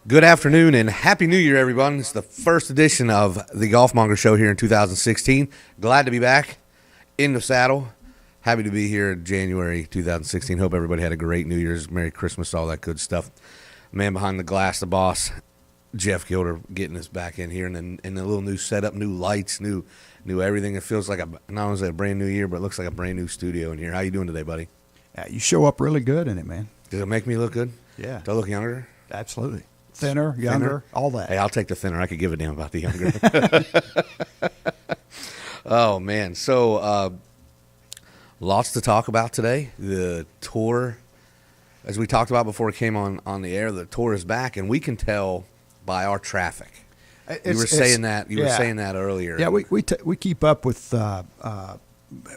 Good afternoon and Happy New Year, everyone. It's the first edition of the Golfmonger Show here in 2016. Glad to be back in the saddle. Happy to be here in January 2016. Hope everybody had a great New Year's, Merry Christmas, all that good stuff. Man behind the glass, the boss, Jeff Gilder, getting us back in here, and then a little new setup, new lights, new everything. It feels like not only a brand new year, but it looks like a brand new studio in here. How you doing today, buddy? You show up really good in it, man. Does it make me look good? Yeah. Do I look younger? Absolutely. Thinner, younger, all that. Hey, I'll take the thinner. I could give a damn about the younger. Oh, man. So, lots to talk about today. The tour, as we talked about before it came on the air, the tour is back, and we can tell by our traffic. You were saying that earlier. Yeah, we keep up with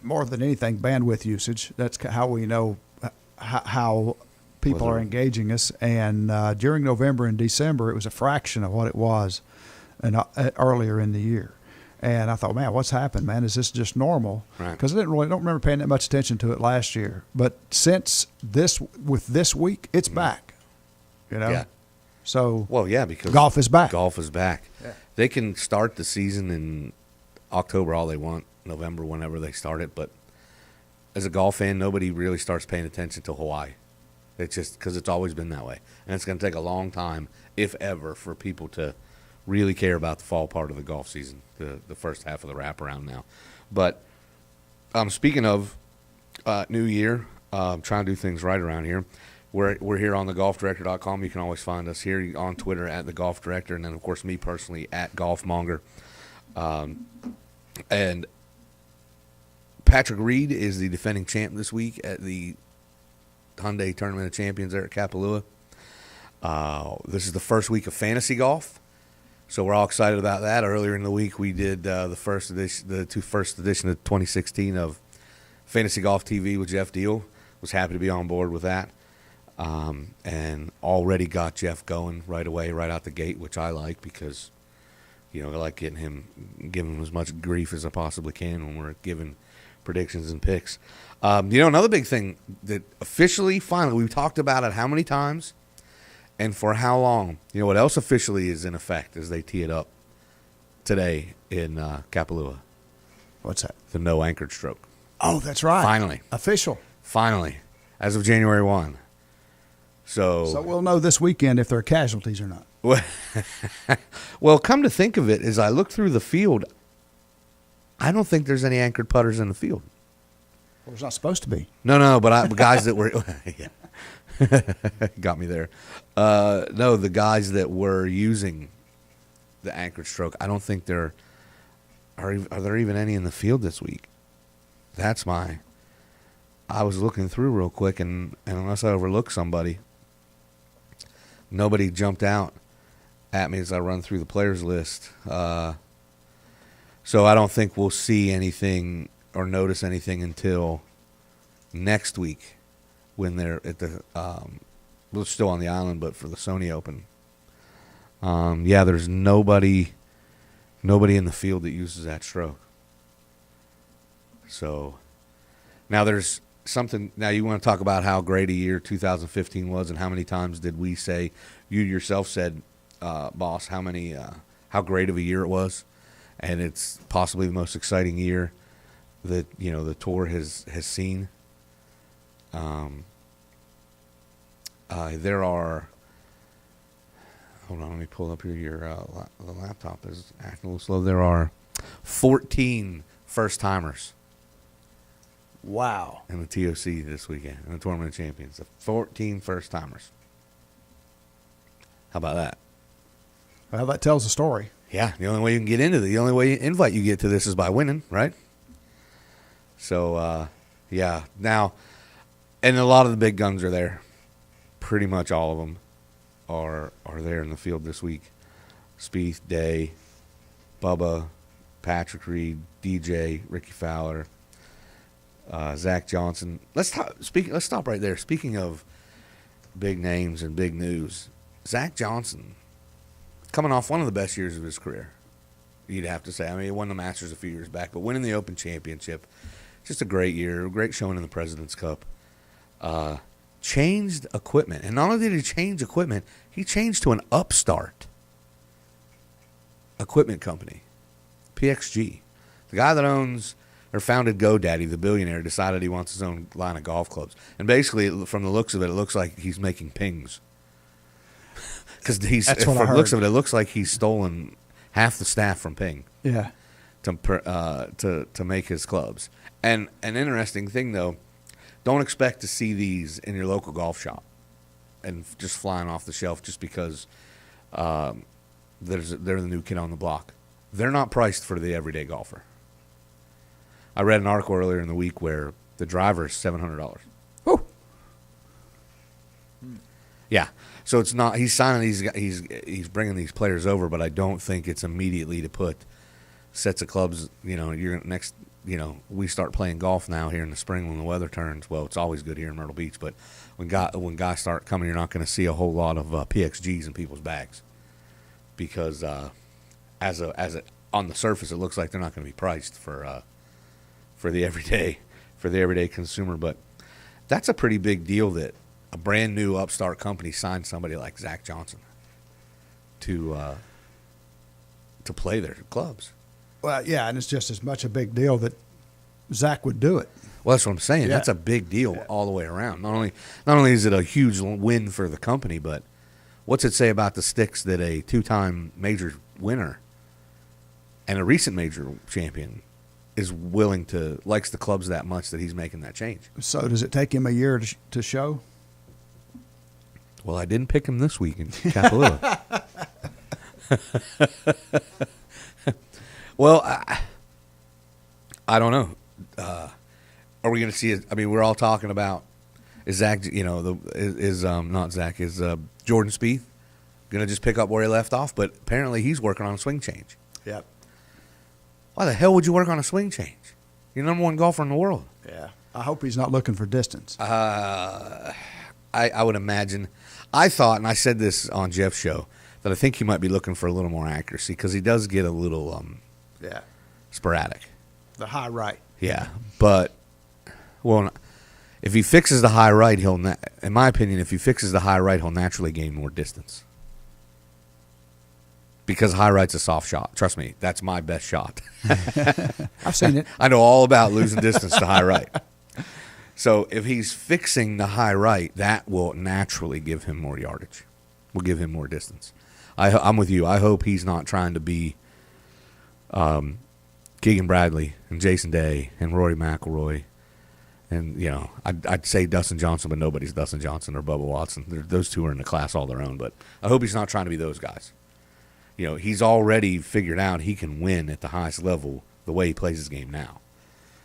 more than anything bandwidth usage. That's how we know how people are engaging us. And during November and December, it was a fraction of what it was earlier in the year. And I thought, man, what's happened, man? Is this just normal? Because I don't remember paying that much attention to it last year. But since this week, it's back. You know. Yeah. So because golf is back. Golf is back. Yeah. They can start the season in October all they want, November, whenever they start it. But as a golf fan, nobody really starts paying attention to Hawaii. It's just because it's always been that way. And it's going to take a long time, if ever, for people to really care about the fall part of the golf season, the first half of the wraparound now. But speaking of New Year, trying to do things right around here, we're here on thegolfdirector.com. You can always find us here on Twitter at thegolfdirector, and then, of course, me personally at Golfmonger. And Patrick Reed is the defending champ this week at the Hyundai Tournament of Champions there at Kapalua. This is the first week of fantasy golf, so we're all excited about that. Earlier in the week, we did the first edition of 2016 of Fantasy Golf TV with Jeff Deal. Was happy to be on board with that, and already got Jeff going right away, right out the gate, which I like because I like giving him as much grief as I possibly can when we're giving predictions and picks. Another big thing that officially, finally, we've talked about it how many times and for how long. You know what else officially is in effect as they tee it up today in Kapalua? What's that? The no anchored stroke. Oh, that's right. Finally. Official. Finally. As of January 1. So we'll know this weekend if there are casualties or not. Well, come to think of it, as I look through the field, I don't think there's any anchored putters in the field. Well, there's not supposed to be. No, but guys that were got me there. No, the guys that were using the anchored stroke, I don't think are there even any in the field this week. I was looking through real quick, and unless I overlooked somebody, nobody jumped out at me as I run through the players list. So I don't think we'll see anything or notice anything until next week when they're at the we're still on the island, but for the Sony Open. There's nobody in the field that uses that stroke. So now there's something. Now you want to talk about how great a year 2015 was, and how many times did we say, you yourself said, boss, how great of a year it was. And it's possibly the most exciting year that the tour has seen. There are. Hold on, let me pull up here. The laptop is acting a little slow. There are 14 first timers. Wow! In the TOC this weekend, in the Tournament of Champions, 14 first timers. How about that? Well, that tells a story. Yeah, the only way you can get into the only way invite you get to this is by winning, right? So, now, and a lot of the big guns are there. Pretty much all of them are there in the field this week. Spieth, Day, Bubba, Patrick Reed, DJ, Ricky Fowler, Zach Johnson. Let's stop right there. Speaking of big names and big news, Zach Johnson, coming off one of the best years of his career, you'd have to say. I mean, he won the Masters a few years back, but winning the Open Championship, just a great year, a great showing in the President's Cup. changed equipment. And not only did he change equipment, he changed to an upstart equipment company, PXG. The guy that owns or founded GoDaddy, the billionaire, decided he wants his own line of golf clubs. And basically, from the looks of it, it looks like he's making pings. Because from the looks of it, it looks like he's stolen half the staff from Ping. Yeah. To make his clubs. And an interesting thing, though, don't expect to see these in your local golf shop and just flying off the shelf just because they're the new kid on the block. They're not priced for the everyday golfer. I read an article earlier in the week where the driver is $700. Woo. Yeah, so it's not. He's signing these. He's bringing these players over, but I don't think it's immediately to put sets of clubs. You're next. We start playing golf now here in the spring when the weather turns. Well, it's always good here in Myrtle Beach, but when guys start coming, you're not going to see a whole lot of PXGs in people's bags because on the surface it looks like they're not going to be priced for the everyday consumer. But that's a pretty big deal that a brand new upstart company signed somebody like Zach Johnson to play their clubs. Well, yeah, and it's just as much a big deal that Zach would do it. Well, that's what I'm saying. Yeah. That's a big deal all the way around. Not only is it a huge win for the company, but what's it say about the sticks that a two-time major winner and a recent major champion is likes the clubs that much that he's making that change? So does it take him a year to show? Well, I didn't pick him this week in Kapalua. Well, I don't know. Are we going to see it? I mean, we're all talking about is Zach, not Zach, is Jordan Spieth going to just pick up where he left off? But apparently he's working on a swing change. Yep. Why the hell would you work on a swing change? You're number one golfer in the world. Yeah. I hope he's not looking for distance. I would imagine. I thought, and I said this on Jeff's show, that I think he might be looking for a little more accuracy because he does get a little sporadic. The high right. Yeah, but if he fixes the high right, in my opinion, if he fixes the high right, he'll naturally gain more distance. Because high right's a soft shot. Trust me, that's my best shot. I've seen it. I know all about losing distance to high right. So if he's fixing the high right, that will naturally give him more yardage. Will give him more distance. I'm with you. I hope he's not trying to be Keegan Bradley and Jason Day and Rory McIlroy. And, I'd say Dustin Johnson, but nobody's Dustin Johnson or Bubba Watson. Those two are in a class all their own. But I hope he's not trying to be those guys. He's already figured out he can win at the highest level the way he plays his game now.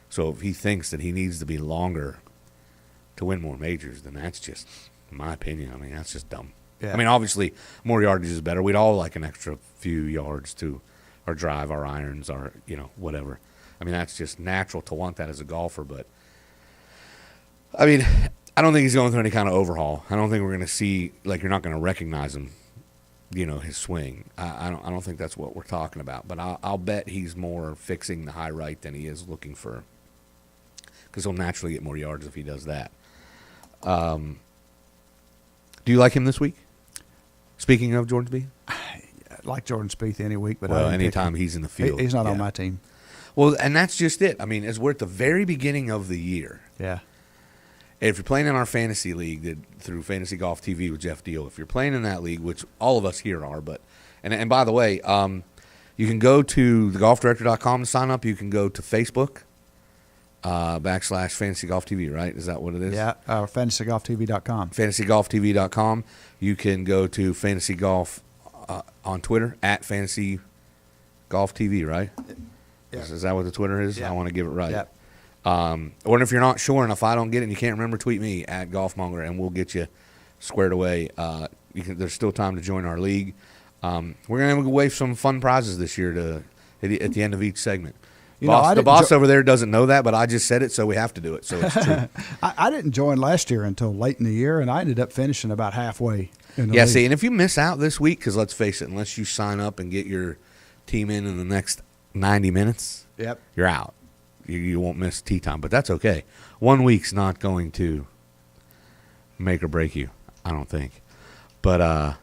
So if he thinks that he needs to be longer to win more majors, then that's just, in my opinion, that's just dumb. Yeah. Obviously, more yardage is better. We'd all like an extra few yards to our drive, our irons, our, whatever. That's just natural to want that as a golfer. But, I don't think he's going through any kind of overhaul. I don't think we're going to see, you're not going to recognize him, his swing. I don't think that's what we're talking about. But I'll bet he's more fixing the high right than he is looking for, because he'll naturally get more yards if he does that. Do you like him this week? Speaking of Jordan Spieth? I like Jordan Spieth any week, but anytime he's in the field. He's not on my team. Well, and that's just it. As we're at the very beginning of the year. Yeah. If you're playing in our fantasy league through Fantasy Golf TV with Jeff Deal, if you're playing in that league, which all of us here are, and by the way, you can go to thegolfdirector.com to sign up. You can go to Facebook / Fantasy Golf TV, right? Is that what it is? Yeah, fantasygolftv.com. Fantasygolftv.com. You can go to Fantasy Golf on Twitter at Fantasy Golf TV, right? Yeah. Is that what the Twitter is? Yeah. I want to give it right. Yeah. Or if you're not sure, and if I don't get it and you can't remember, tweet me at Golfmonger, and we'll get you squared away. There's still time to join our league. We're going to give away some fun prizes this year at the end of each segment. The boss over there doesn't know that, but I just said it, so we have to do it. So it's true. I didn't join last year until late in the year, and I ended up finishing about halfway in the league. See, and if you miss out this week, because let's face it, unless you sign up and get your team in the next 90 minutes, you're out. You won't miss tee time, but that's okay. 1 week's not going to make or break you. I don't think. But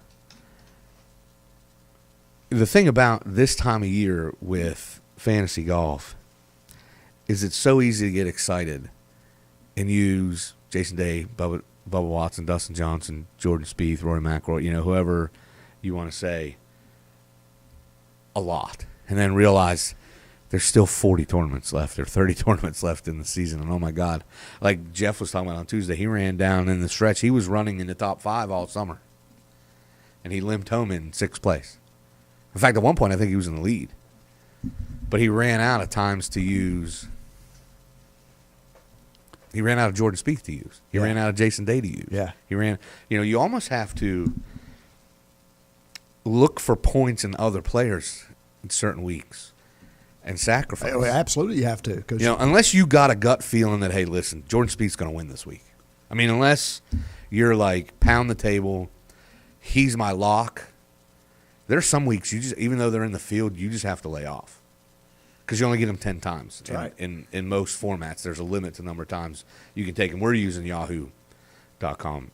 the thing about this time of year with fantasy golf is it's so easy to get excited and use Jason Day, Bubba Watson, Dustin Johnson, Jordan Spieth, Rory McIlroy, whoever you want to say, a lot. And then realize there's still 40 tournaments left or 30 tournaments left in the season. And, oh, my God. Like Jeff was talking about on Tuesday, he ran down in the stretch. He was running in the top 5 all summer. And he limped home in 6th place. In fact, at one point, I think he was in the lead. But he ran out of times to use. He ran out of Jordan Spieth to use. He ran out of Jason Day to use. Yeah. He ran. You almost have to look for points in other players in certain weeks and sacrifice. Absolutely, you have to. Cause unless you got a gut feeling that, hey, listen, Jordan Spieth's going to win this week. I mean, unless you're like pound the table, he's my lock. There's some weeks you just, even though they're in the field, you just have to lay off because you only get them 10 times. Right. In most formats, there's a limit to the number of times you can take them. We're using Yahoo.com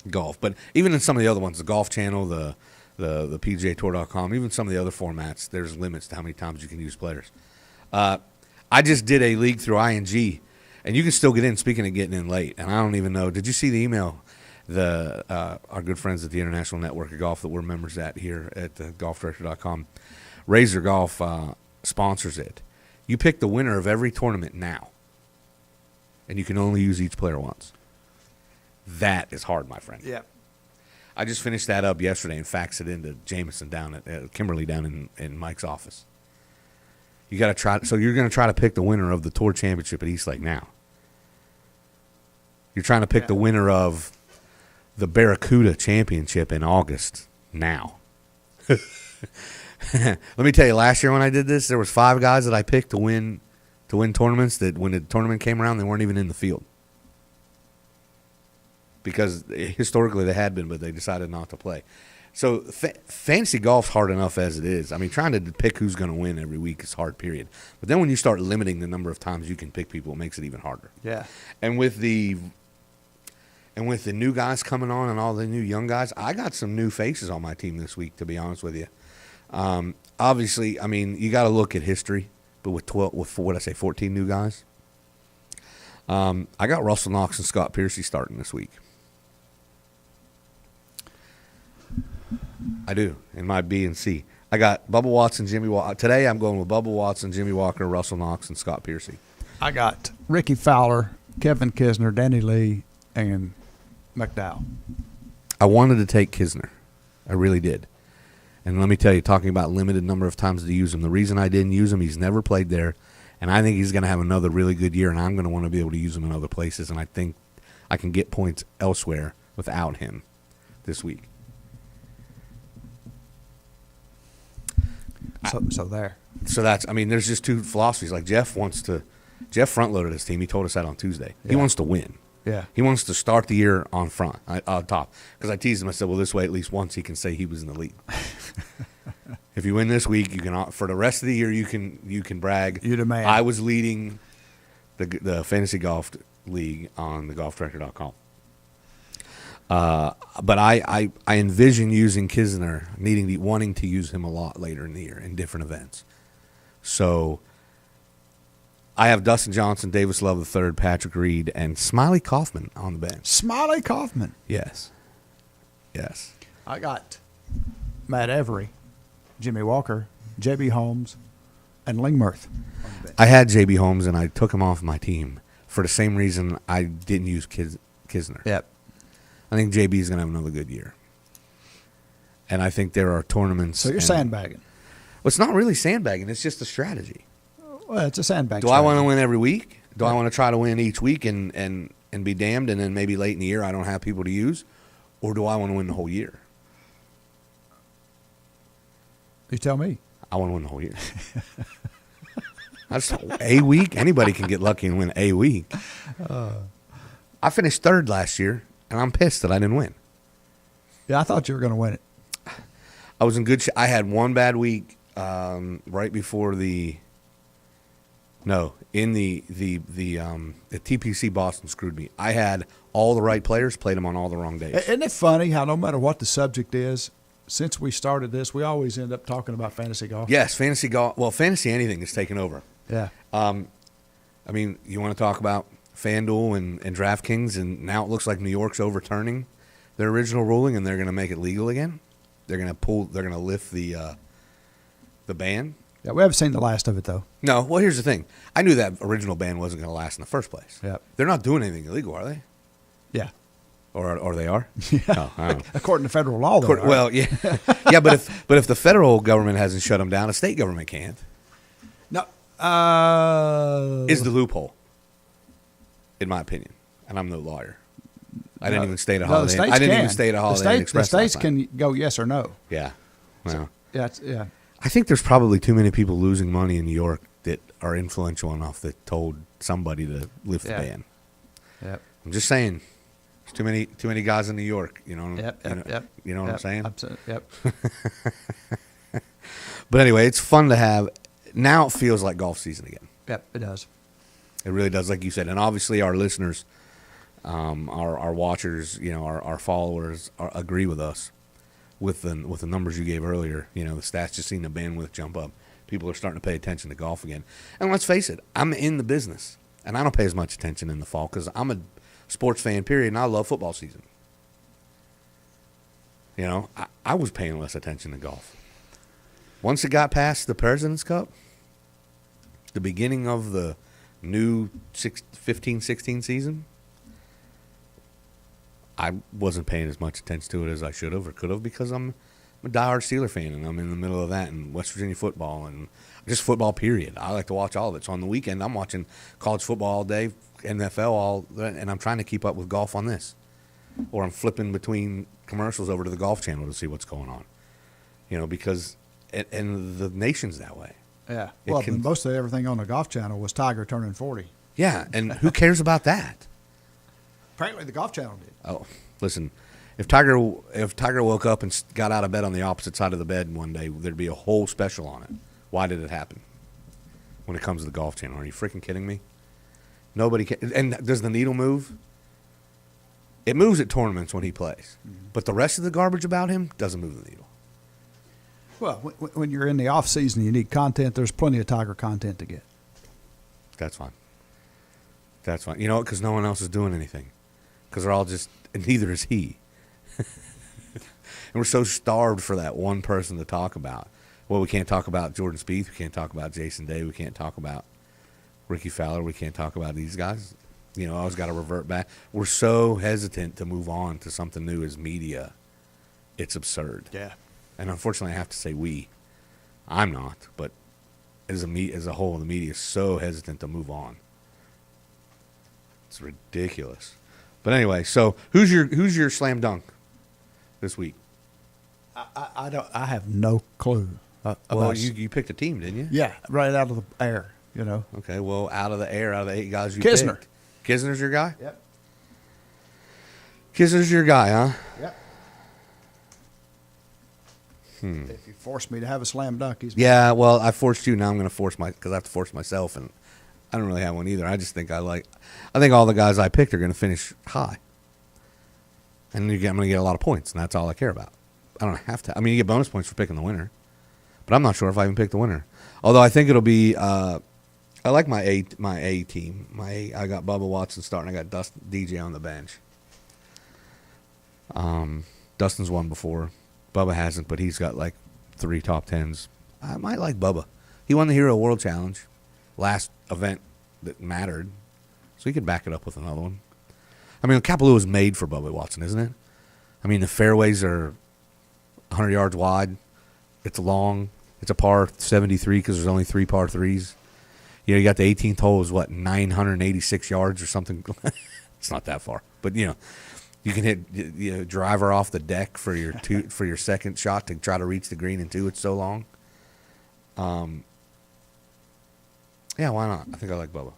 golf, but even in some of the other ones, the Golf Channel, the PGA Tour.com, even some of the other formats, there's limits to how many times you can use players. I just did a league through ING, and you can still get in. Speaking of getting in late, and I don't even know. Did you see the email? Our good friends at the International Network of Golf that we're members at here at golfdirector.com, Razor Golf sponsors it. You pick the winner of every tournament now, and you can only use each player once. That is hard, my friend. Yeah. I just finished that up yesterday and faxed it into Jameson down at Kimberly down in Mike's office. You got to try. So you're going to try to pick the winner of the Tour Championship at East Lake now. You're trying to pick the winner of the Barracuda Championship in August now. Let me tell you, last year when I did this, there was 5 guys that I picked to win tournaments that when the tournament came around, they weren't even in the field. Because historically they had been, but they decided not to play. So fantasy golf's hard enough as it is. I mean, trying to pick who's going to win every week is hard, period. But then when you start limiting the number of times you can pick people, it makes it even harder. Yeah. And with the new guys coming on and all the new young guys, I got some new faces on my team this week, to be honest with you. Obviously, I mean, you got to look at history, but with 14 new guys. I got Russell Knox and Scott Piercy starting this week. I do, in my B and C. I got Bubba Watson, Jimmy Walker. Today I'm going with Bubba Watson, Jimmy Walker, Russell Knox, and Scott Piercy. I got Ricky Fowler, Kevin Kisner, Danny Lee, and McDowell. I wanted to take Kisner. I really did. And let me tell you, talking about limited number of times to use him, the reason I didn't use him, he's never played there, and I think he's going to have another really good year, and I'm going to want to be able to use him in other places, and I think I can get points elsewhere without him this week. So there. So that's, I mean, there's just two philosophies. Like Jeff front-loaded his team. He told us that on Tuesday. He wants to win. Yeah. He wants to start the year on top. Because I teased him. I said, well, this way at least once he can say he was in the lead. If you win this week, you can, for the rest of the year, you can brag. You're the man. I was leading the fantasy golf league on the golfdirector.com. But I envision using Kisner, wanting to use him a lot later in the year in different events. So I have Dustin Johnson, Davis Love III, Patrick Reed, and Smiley Kaufman on the bench. Smiley Kaufman. Yes. I got Matt Every, Jimmy Walker, J.B. Holmes, and Lingmerth on the bench. I had J.B. Holmes, and I took him off my team for the same reason I didn't use Kisner. Yep. I think JB is going to have another good year. And I think there are tournaments. So you're sandbagging. Well, it's not really sandbagging. It's just a strategy. Well, it's a sandbag Do strategy. I want to win every week? Do I want to try to win each week and be damned, and then maybe late in the year I don't have people to use? Or do I want to win the whole year? You tell me. I want to win the whole year. That's a week. Anybody can get lucky and win a week. I finished 3rd last year. And I'm pissed that I didn't win. Yeah, I thought you were going to win it. I was in good shape. I had one bad week right before the No, in the TPC Boston screwed me. I had all the right players, played them on all the wrong days. Isn't it funny how no matter what the subject is, since we started this, we always end up talking about fantasy golf? Yes, fantasy golf. Well, fantasy anything is taken over. Yeah. I mean, you want to talk about FanDuel and DraftKings, and now it looks like New York's overturning their original ruling, and they're going to make it legal again. They're going to lift the ban. Yeah, we haven't seen the last of it, though. No, well, here's the thing. I knew that original ban wasn't going to last in the first place. Yeah. They're not doing anything illegal, are they? Yeah. Or they are? Yeah. Oh, I don't know. According to federal law, they are. Well, yeah. Yeah, but if the federal government hasn't shut them down, a state government can't. No. Is the loophole, in my opinion. And I'm no lawyer. I didn't even stay at a Holiday Inn. I didn't even stay at a Holiday Inn Express. The states can go yes or no. Yeah. Well, Yeah. I think there's probably too many people losing money in New York that are influential enough that told somebody to lift the ban. Yep. I'm just saying, there's too many guys in New York. You know. Yep. You know what I'm saying? Absolutely. Yep. But anyway, it's fun to have. Now it feels like golf season again. Yep. It does. It really does, like you said, and obviously our listeners, our watchers, our followers agree with us. With the numbers you gave earlier, the stats just seen the bandwidth jump up. People are starting to pay attention to golf again. And let's face it, I'm in the business, and I don't pay as much attention in the fall because I'm a sports fan, period, and I love football season. I was paying less attention to golf. Once it got past the President's Cup, the beginning of the new 15-16 season, I wasn't paying as much attention to it as I should have or could have because I'm a diehard Steeler fan and I'm in the middle of that and West Virginia football and just football, period. I like to watch all of it. So on the weekend, I'm watching college football all day, NFL and I'm trying to keep up with golf on this. Or I'm flipping between commercials over to the Golf Channel to see what's going on. Because and the nation's that way. Yeah. Well, most of everything on the Golf Channel was Tiger turning 40. Yeah, and who cares about that? Apparently the Golf Channel did. Oh, listen, if Tiger woke up and got out of bed on the opposite side of the bed one day, there'd be a whole special on it. Why did it happen? When it comes to the Golf Channel, are you freaking kidding me? Nobody can. And does the needle move? It moves at tournaments when he plays, but the rest of the garbage about him doesn't move the needle. Well, when you're in the off season, you need content. There's plenty of Tiger content to get. That's fine. That's fine. You know what? Because no one else is doing anything. Because they're all just, and neither is he. And we're so starved for that one person to talk about. Well, we can't talk about Jordan Spieth. We can't talk about Jason Day. We can't talk about Ricky Fowler. We can't talk about these guys. I always got to revert back. We're so hesitant to move on to something new as media. It's absurd. Yeah. And unfortunately, I have to say we. I'm not, but as a whole, the media is so hesitant to move on. It's ridiculous. But anyway, so who's your slam dunk this week? I have no clue. Well, you picked a team, didn't you? Yeah, right out of the air. Okay, well, out of the 8 guys you Kisner. picked. Kisner's your guy? Yep. Kisner's your guy, huh? Yep. If you force me to have a slam dunk, he's Yeah, well, I forced you. Now I'm going to force because I have to force myself, and I don't really have one either. I just think I think all the guys I picked are going to finish high, and I'm going to get a lot of points, and that's all I care about. I don't have to. I mean, you get bonus points for picking the winner, but I'm not sure if I even picked the winner. Although I think it'll be. I like my A team. I got Bubba Watson starting. I got DJ on the bench. Dustin's won before. Bubba hasn't, but he's got like 3 top 10s. I might like Bubba. He won the Hero World Challenge, last event that mattered, so he could back it up with another one. I mean, Kapalua is made for Bubba Watson, isn't it? I mean, the fairways are 100 yards wide. It's long. It's a par 73 because there's only 3 par 3s. You got the 18th hole is 986 yards or something. It's not that far, but you can hit driver off the deck for your second shot to try to reach the green in 2. It's so long. Yeah, why not? I think I like Bubba.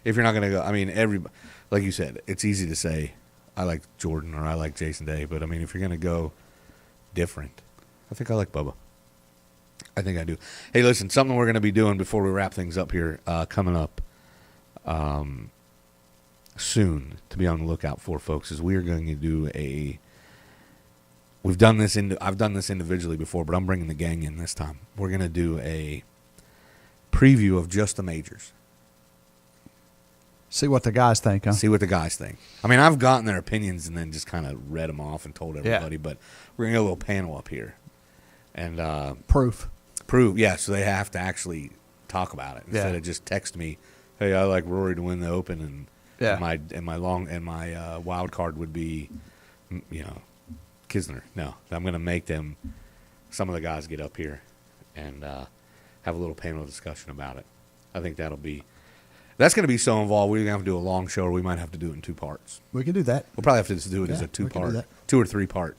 If you're not gonna go, I mean, like you said, it's easy to say I like Jordan or I like Jason Day, but I mean, if you're gonna go different, I think I like Bubba. I think I do. Hey, listen, something we're going to be doing before we wrap things up here, coming up soon to be on the lookout for, folks, is we are going to do I've done this individually before, but I'm bringing the gang in this time. We're going to do a preview of just the majors. See what the guys think, huh? See what the guys think. I mean, I've gotten their opinions and then just kind of read them off and told everybody, but we're going to get a little panel up here. And Proof, yeah, so they have to actually talk about it instead of just text me, hey, I like Rory to win the Open, and my wild card would be, Kisner. No, I'm going to make some of the guys get up here and have a little panel discussion about it. I think that's going to be so involved. We're going to have to do a long show, or we might have to do it in 2 parts. We can do that. We'll probably have to just do it as a 2-part, 2 or 3 part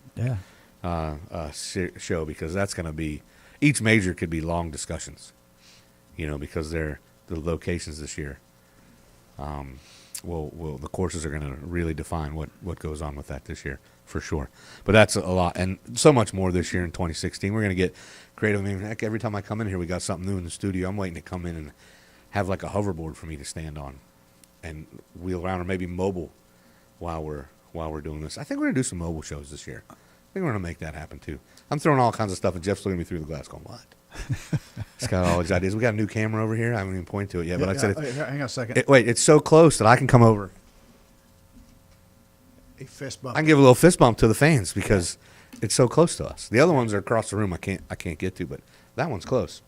show, because that's going to be, each major could be long discussions, because they're the locations this year. The courses are going to really define what goes on with that this year, for sure. But that's a lot, and so much more this year in 2016. We're going to get creative. I mean, heck, every time I come in here, we got something new in the studio. I'm waiting to come in and have like a hoverboard for me to stand on and wheel around, or maybe mobile while we're doing this. I think we're going to do some mobile shows this year. I think we're going to make that happen too. I'm throwing all kinds of stuff, and Jeff's looking at me through the glass going, what? He's got all these ideas. We got a new camera over here. I haven't even pointed to it yet, but I said, hang on a second. Wait, it's so close that I can come over. A fist bump. I can give a little fist bump to the fans because it's so close to us. The other ones are across the room. I can't get to, but that one's close.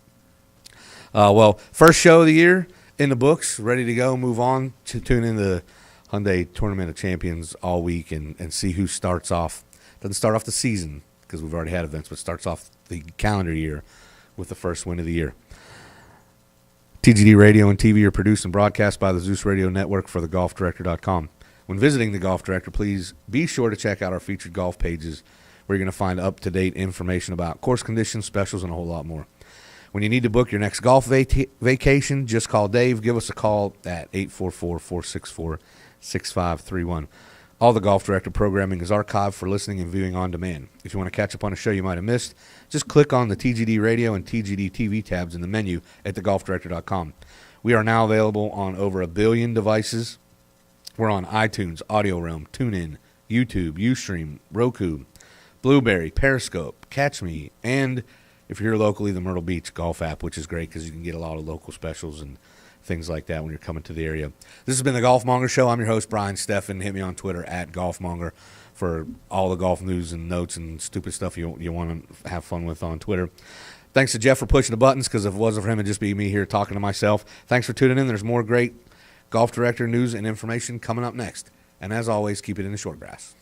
First show of the year in the books, ready to go. Move on to tune in the Hyundai Tournament of Champions all week and see who starts off. Doesn't start off the season because we've already had events, but starts off the calendar year with the first win of the year. TGD Radio and TV are produced and broadcast by the Zeus Radio Network for thegolfdirector.com. When visiting The Golf Director, please be sure to check out our featured golf pages where you're going to find up-to-date information about course conditions, specials, and a whole lot more. When you need to book your next golf vacation, just call Dave. Give us a call at 844-464-6531. All the Golf Director programming is archived for listening and viewing on demand. If you want to catch up on a show you might have missed, just click on the TGD Radio and TGD TV tabs in the menu at thegolfdirector.com. We are now available on over 1 billion devices. We're on iTunes, Audio Realm, TuneIn, YouTube, Ustream, Roku, Blueberry, Periscope, Catch Me, and if you're here locally, the Myrtle Beach Golf app, which is great because you can get a lot of local specials and things like that when you're coming to the area. This has been the Golfmonger Show. I'm your host, Brian Steffen. Hit me on Twitter at Golfmonger for all the golf news and notes and stupid stuff you want to have fun with on Twitter. Thanks to Jeff for pushing the buttons, because if it wasn't for him, it'd just be me here talking to myself. Thanks for tuning in. There's more great Golf Director news and information coming up next. And as always, keep it in the short grass.